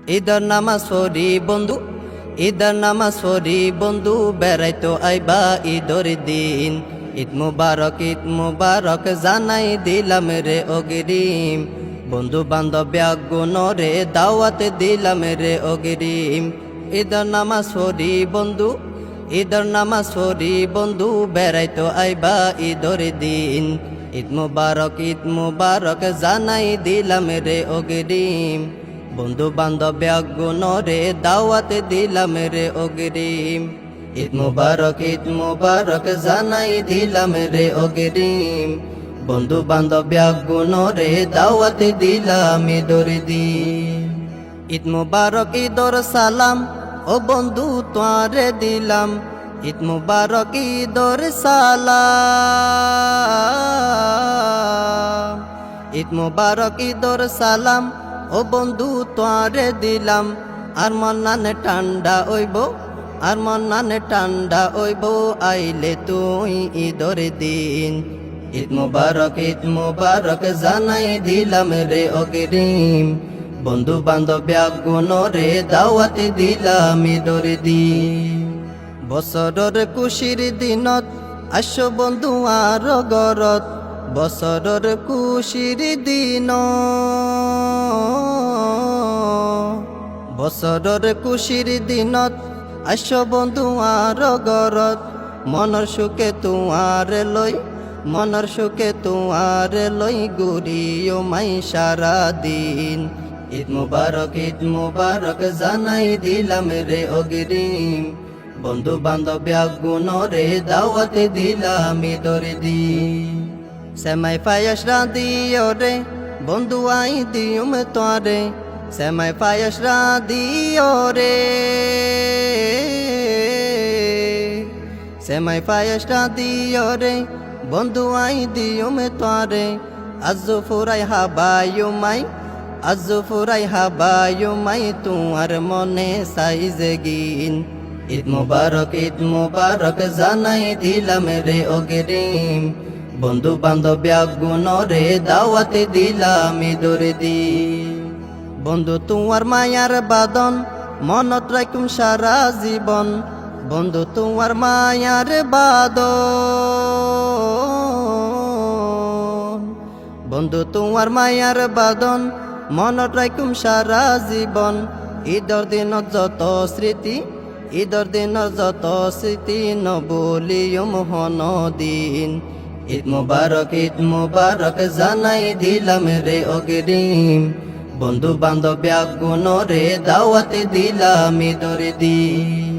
ঈদের নামাজ পড়ি বন্ধু, ঈদের নামাজ পড়ি বন্ধু, বেড়াইতো আইবা ঈদর দিন। ঈদ মুবারক জানাই দিলাম রে অগ্রিম, বন্ধু বান্ধব গুণরে দাওয়াত দিলাম রে অগ্রিম। ঈদের নামাজ পড়ি বন্ধু, ঈদের নামাজ পড়ি বন্ধু, বেড়াইতো আইবা ঈদর দিন। ঈদ মুবারক জানাই দিলাম রে অগ্রিম, বন্ধু বান্ধব গুণরে দাওয়াত দিলাম রে অগ্রিম। ঈদ মুবারক জানাই দিলাম রে অগ্রিম, বন্ধু বান্ধব গুণরে দাওয়াত দিলাম দরদিন। ঈদ মুবারক ঈদর সালাম ও বন্ধু তোরে দিলাম, ঈদ মুবারক ঈদর সালাম। ঈদ মুবারক ঈদর সালাম ও বন্ধু তোরে দিলাম, আর মনানে ঠান্ডা হইব, আর মনানে ঠান্ডা হইব আইলে তুই ঈদর দিন। ঈদ মুবারক জানাই দিলাম রে অগ্রিম, বন্ধু বান্ধব গুণরে দাওয়াত দিলাম ঈদর দিন। বছরের খুশির দিনত আসো বন্ধু আর গরত, বছরের খুশির দিন, বছরের খুশির দিনত আসো বন্ধু আর গরত, মনের সুখে তোমার লই, মনের সুখে তোমার লই গুরিও মাই সারা দিন। ঈদ মুবারক জানাই দিলাম রে অগ্রিম, বন্ধু বান্ধব গুণরে দাওয়াত দিলাম ঈদর দিন। সেমাই পায়েস রাঁধিও রে বন্ধু আই দিউম তোরে, সেমাই পায়েস রাঁধিও রে, সেমাই পায়েস রাঁধিও রে বন্ধু আই দিউম তোরে। আজু ফুরাই হাবায়ু মাই, আজু ফুরাই হাবায়ু মাই তোমার মনে সাইজে গিন। ঈদ মুবারক জানাই দিলাম রে অগ্রিম, বন্ধু বান্ধব গুণরে দাওয়াত দিলাম ঈদর দিন। বন্ধু তোমার মায়ার বাদন মনত রাখুম সারা জীবন, বন্ধু তোমার মায়ার বাদন, বন্ধু তোমার মায়ার বাদন মনত রাখুম সারা জীবন। ঈদর দিনত যত স্মৃতি, ঈদর দিনত যত স্মৃতি নবলিয়ম হন দিন। ঈদ মুবারক জানাই দিলাম রে অগ্রিম, বন্ধু বান্ধব গুণরে দাওয়াত দিলাম ঈদর দিন।